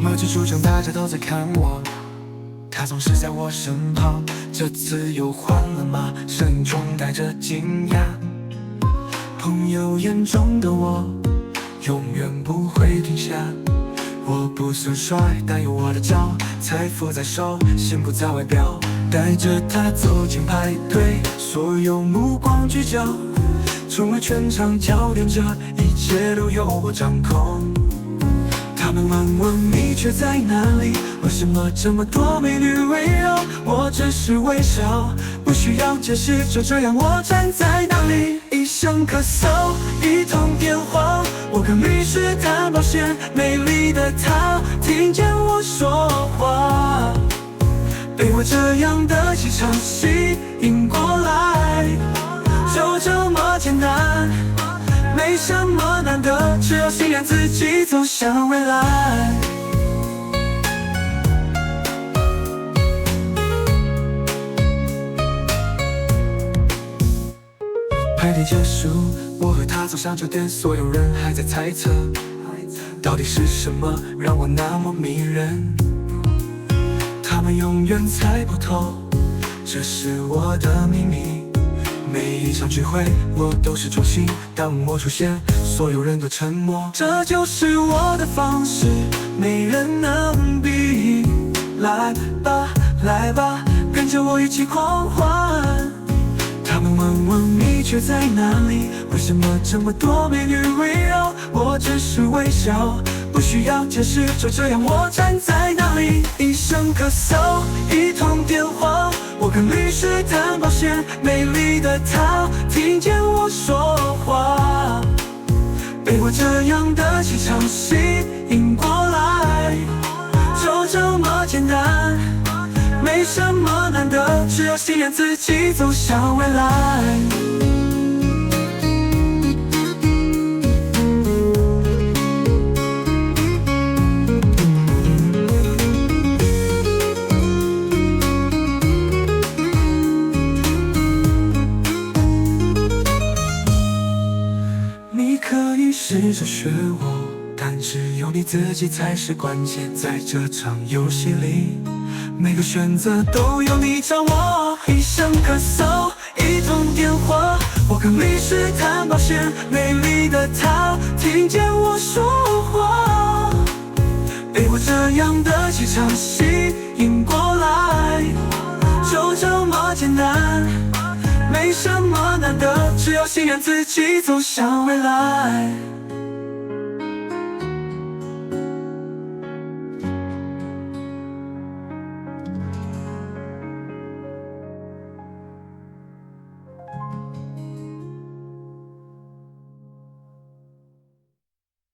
我只主张大家都在看我，他总是在我身旁。这次又换了吗？声音中带着惊讶。朋友眼中的我，永远不会停下。我不算帅，但有我的招，财富在手，幸福在外表。带着他走进排队，所有目光聚焦，成为全场焦点，这一切都由我掌控。他们问你却在哪里？为什么这么多美女围绕？我只是微笑，不需要解释，就这样我站在那里。一声咳嗽，一通电话，我跟律师谈保险。美丽的她听见我说话，被我这样的气场吸引过来，就这么简单。没什么难得，只要信任自己，走向未来。派对结束，我和他走上酒店，所有人还在猜测，到底是什么让我那么迷人？他们永远猜不透，这是我的秘密。每一场聚会，我都是中心。当我出现，所有人都沉默。这就是我的方式，没人能比。来吧，来吧，跟着我一起狂欢。他们问你却在哪里？为什么这么多美女围绕？我只是微笑，不需要解释，就这样我站在那里。一声咳嗽，一通电话，我跟律师谈保险。美丽的她听见我说话，被我这样的气场吸引过来，就这么简单，没什么难得，只要信任自己，走向未来。你可以试着学我，但只有你自己才是关键。在这场游戏里，每个选择都由你掌握。一声咳嗽，一通电话，我跟律师谈保险。美丽的她听见我说话，被我这样的气场吸引过来，就这么简单，没什么难得，只要信任自己，走向未来。